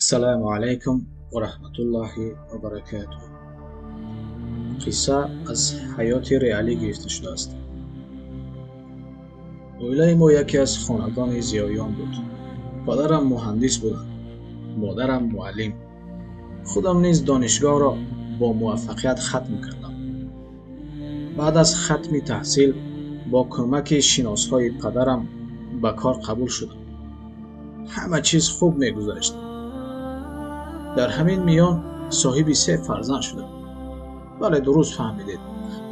السلام علیکم و رحمت الله و برکاته. قصه از حیات ریالی گرفته شده است. اویلای ما یکی از خاندان زیایان بود. پدرم مهندس بودند، مادرم معلم. خودم نیز دانشگاه را با موفقیت ختم کردم. بعد از ختم تحصیل با کمک شناسهای پدرم به کار قبول شدم. همه چیز خوب می‌گذشت. در همین میان صاحب 3 فرزند شدم. بله، درست فهمیدید.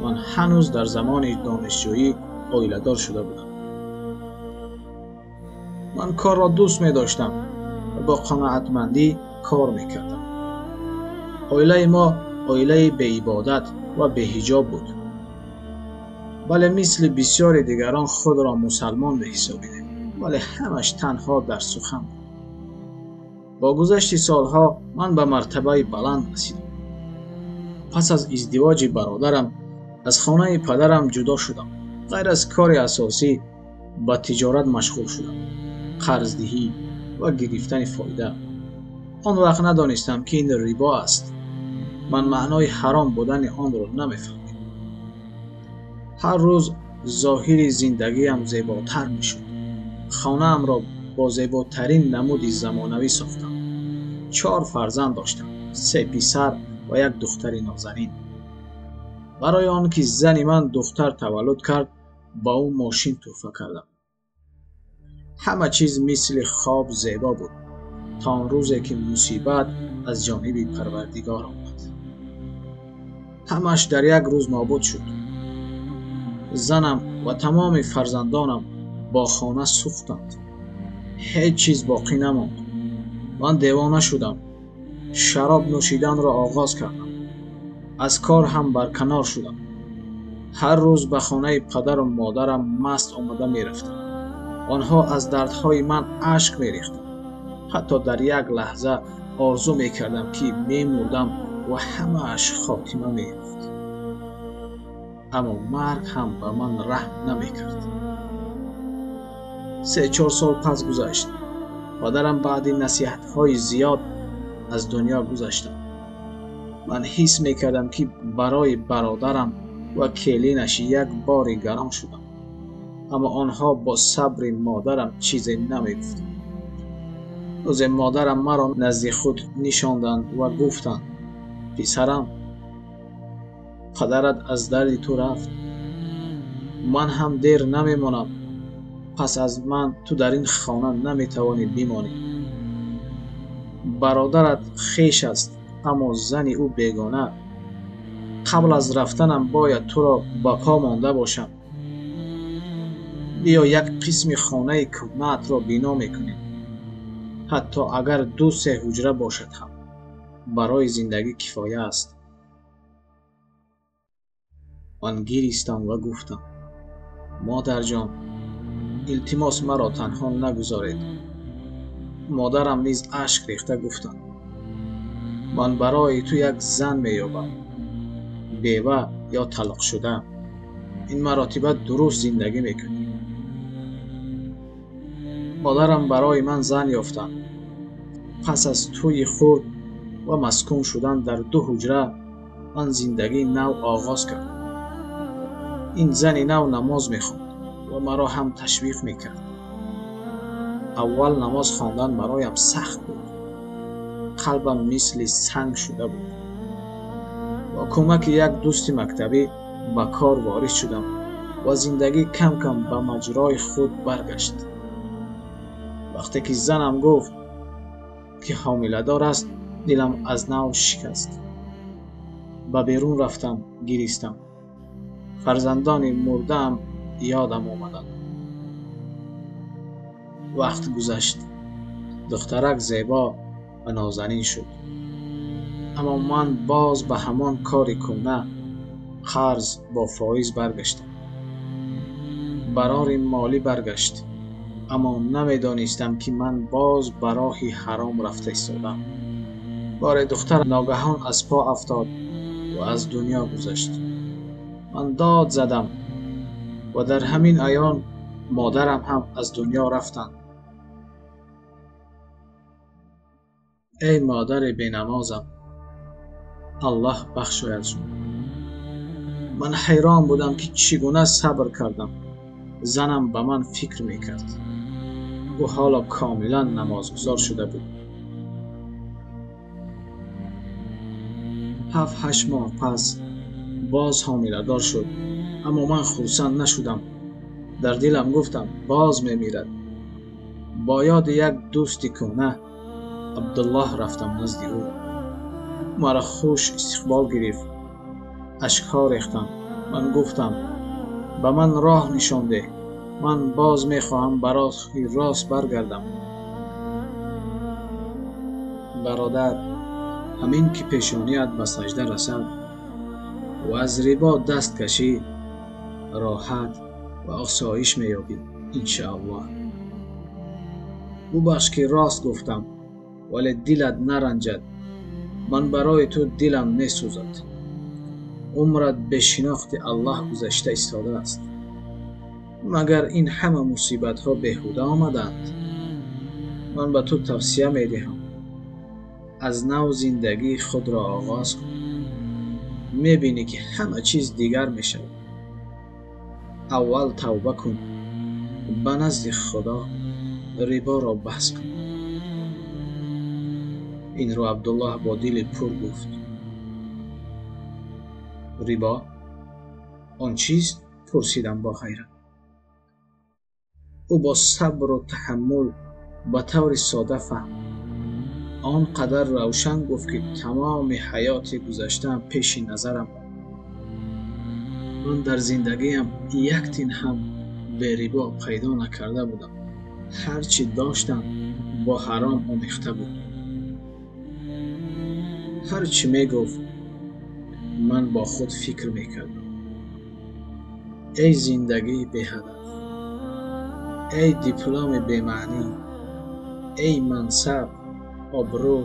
من هنوز در زمان دانشجویی عائله‌دار شده بودم. من کار را دوست می داشتم و با قناعتمندی کار می کردم. عائله ما عائله بی عبادت و بی حجاب بود. بله، مثل بسیاری دیگران خود را مسلمان به حساب می‌دهیم، ولی همش تنها در سخن بود. با گذشت سالها من به مرتبه بلند رسیدم. پس از ازدواج برادرم از خانه پدرم جدا شدم. غیر از کار اساسی به تجارت مشغول شدم. قرضدهی و گرفتن فایده. آن وقت ندانستم که این ربا است. من معنای حرام بودن آن را نمی‌فهمیدم. هر روز ظاهر زندگیم زیباتر می‌شد. خانه‌ام را با زیباترین نمود زمانوی ساختم. 4 فرزند داشتم، 3 پسر و 1 دختر نازنین. برای آنکه زن من دختر تولد کرد با او ماشین تحفه کردم. همه چیز مثل خواب زیبا بود تا آن روزی که مصیبت از جانب پروردگار آمد. همش در یک روز نابود شد. زنم و تمام فرزندانم با خانه سوختند. هیچ چیز باقی نماند. من دیوانه شدم. شراب نوشیدن را آغاز کردم. از کار هم برکنار شدم. هر روز به خانه پدر و مادرم مست آمده می رفتم. آنها از دردهای من اشک می ریختند. حتی در یک لحظه آرزو می کردم که می مردم و همه اش خاتمه می یافت. اما مرگ هم به من رحم نمی کرد. 3-4 سال پس گذشت. پدرم بعد نصیحت های زیاد از دنیا گذشتم. من حس می کردم که برای برادرم و کلینش یک بار گران شدم. اما آنها با صبر مادرم چیزی نمی گفتند. روز مادرم مرا نزد خود نشاندند و گفتند: پسرم، پدرت از درد تو رفت. من هم دیر نمی مانم. پس از من تو در این خانه نمی توانی بمانی. برادرت خویش است، اما زن او بیگانه. قبل از رفتنم باید تو را با پا مانده باشم. بیا یک قسم خانه کهنه‌ات را بنا میکنیم. حتی اگر 2-3 حجره باشد هم برای زندگی کفایه است. من گریستم و گفتم: مادر جان، التماس مرا تنها نگذارید. مادرم نیز اشک ریخته گفتند: من برای تو یک زن مییابم، بیوه یا طلاق شده. این مراتبه درست زندگی میکنی. مادرم برای من زن یافتند. پس از توی خورد و مسکون شدن در 2 حجره من زندگی نو آغاز کردم. این زن نو نماز میخواند و مرا هم تشویق میکرد. اول نماز خواندن برایم سخت بود. قلبم مثل سنگ شده بود. با کمک یک دوست مکتبی به کار وارد شدم و زندگی کم کم به مجرای خود برگشت. وقتی که زنم گفت که حامله دار است، دلم از نو شکست. به بیرون رفتم، گریستم. فرزندان مرده‌ام یادم آمدند. وقت گذشت. دخترک زیبا و نازنین شد. اما من باز به همان کار کهنه، قرض با فایز برگشتم. برار مالی برگشت. اما نمیدانستم که من باز به راه حرام رفته ایستادم. بار دختر ناگهان از پا افتاد و از دنیا گذشت. من داد زدم و در همین ایام مادرم هم از دنیا رفتند. ای مادر بینمازم، الله بخشاید شما. من حیران بودم که چگونه صبر کردم. زنم به من فکر میکرد. او حالا کاملا نمازگزار شده بود. 7-8 ماه پس باز حامله‌دار شد. اما من خرسند نشدم. در دلم گفتم باز میمیرد. با یاد یک دوستی کهنه عبدالله رفتم نزد او. مرا خوش استقبال گرفت. اشک‌ها ریختم. من گفتم به من راه نشان ده. من باز میخواهم برای راست برگردم. برادر، همین که پیشانیت به سجده رسد و از ربا دست کشی، راحت و آسایش مییابی انشاءالله. ببخش که راست گفتم، ولی دلت نرنجد. من برای تو دلم میسوزد. عمرت به شناخت الله گذشته ایستاده است. مگر این همه مصیبت ها بیهوده آمدند؟ من به تو توصیه میدهم از نو زندگی خود را آغاز کن. میبینی که همه چیز دیگر میشود. اول توبه کن، به نزد خدا ربا را بحث کن. این رو عبدالله با دل پر گفت. ربا آن چیست؟ پرسیدم با حیرت. او با صبر و تحمل به طور ساده فهمید. آنقدر روشن گفت که تمام حیات گذشته‌ام پیش نظرم. من در زندگیم یک تین هم به ربا پیدا نکرده بودم. هرچی داشتم با حرام آمیخته بود. هرچی میگفت من با خود فکر میکردم. ای زندگی بی هدف، ای دیپلم بی معنی، ای منصب، آبرو،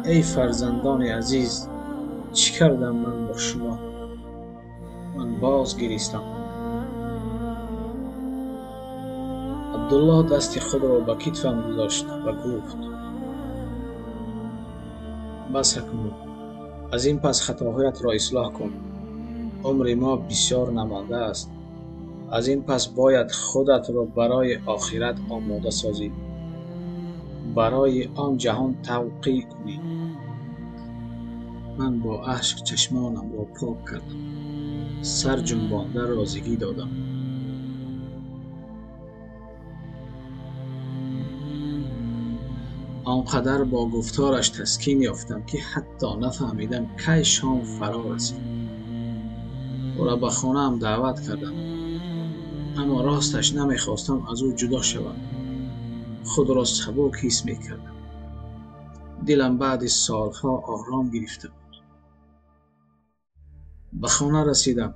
ای فرزندان عزیز، چی کردم من با شما؟ من باز گریستم. عبدالله دست خود را به کتفم گذاشت و گفت بس اکنون، از این پس خطاهایت را اصلاح کن. عمر ما بسیار نمانده است. از این پس باید خودت را برای آخرت آماده سازی. برای آن جهان توقیع کنی. من با اشک چشمانم را پاک کردم. سر جنبانده رازگی دادم. آنقدر با گفتارش تسکین یافتم که حتی نفهمیدم کی شام فرا رسید. او را به خانه‌ام دعوت کردم، اما راستش نمیخواستم از او جدا شوم. خود را سبک حس میکردم. دلم بعد سالها آرام گرفته بود. به خانه رسیدم.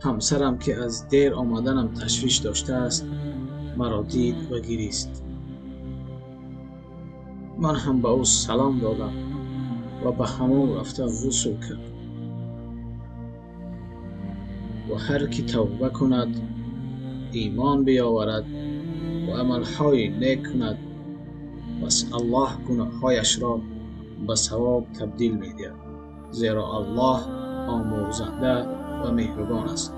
همسرم که از دیر آمدنم تشویش داشته است مرا دید و گریست. من هم به او سلام دادم و به حمام رفته غسل کرد. و هر کی توبه کند، ایمان بیاورد و عملهای نیک کند، پس الله گناههایش را به ثواب تبدیل می‌دهد، زیرا الله آمرزنده و مهربان است.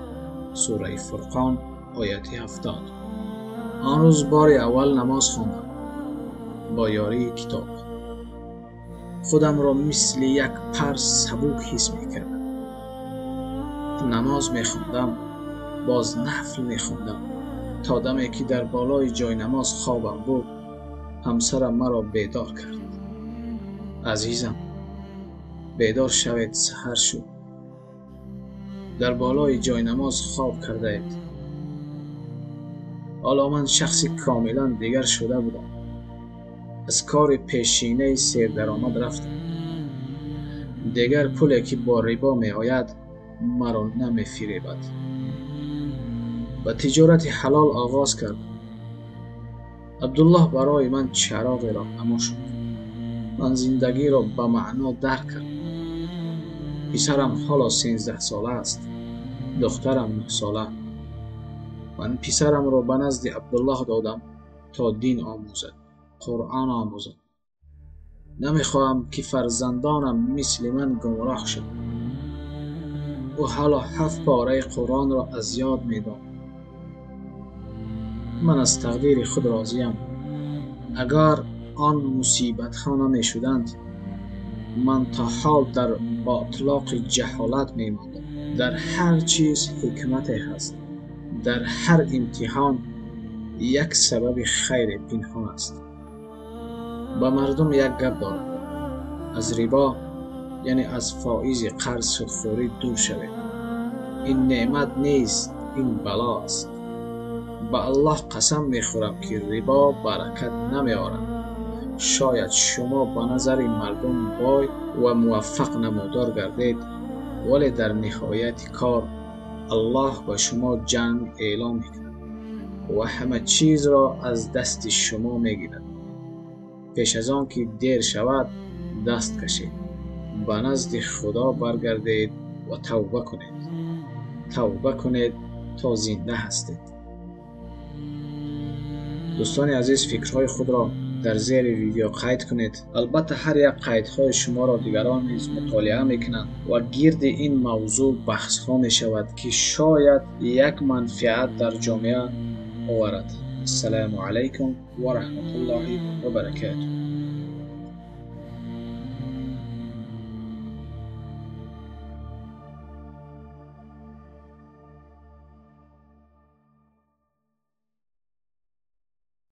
سوره فرقان آیت 70. آن روز بار اول نماز خواندم با یاری کتاب. خودم را مثل یک پر سبک حس می‌کردم. نماز می‌خواندم، باز نفل می‌خواندم تا دمی که در بالای جای نماز خوابم بود، همسرم مرا بیدار کرد. عزیزم، بیدار شوید، سحر شد. در بالای جای نماز خواب کرده اید. حالا من شخصی کاملا دیگر شده بودم. از کار پیشینه سیر درآمد رفتم. دیگر پولی که با ربا می آید مرا نمی فریبد. و تجارت حلال آغاز کردم. عبدالله برای من چراغ راهنما شد. من زندگی را به معنا درک کردم. پسرم حالا 13 ساله است. دخترم 9 ساله. من پسرم را به نزد عبدالله دادم تا دین آموزد، قرآن آموزد. نمیخواهم که فرزندانم مثل من گمراه شد. او حالا 7 پاره قرآن را از یاد می‌داند. من از تقدیر خود راضیم. اگر آن مصیبت ها نمی شدند، من تا حال در باطلاق جهالت می ماندم. در هر چیز حکمتی هست. در هر امتحان یک سبب خیر پنهان است. با مردم یک گپ دارم. از ربا یعنی از فائز قرض سودخوری دور شوید. این نعمت نیست، این بلا است. با الله قسم میخورم که ربا برکت نمی آورد. شاید شما با نظر مردم بای و موفق نمودار گردید، ولی در نهایت کار الله با شما جنگ اعلام میکند و همه چیز را از دست شما میگیرد. پیش از آن که دیر شود دست کشید، به نزد خدا برگردید و توبه کنید. توبه کنید تا زنده هستید. دوستان عزیز، فکرهای خود را در زیر ویدیو قید کنید. البته هر یک قیدهای شما را دیگران نیز مطالعه میکنند و گرد این موضوع بحث ها می شود که شاید یک منفعت در جامعه آورد. السلام علیکم و رحمت الله و برکاته.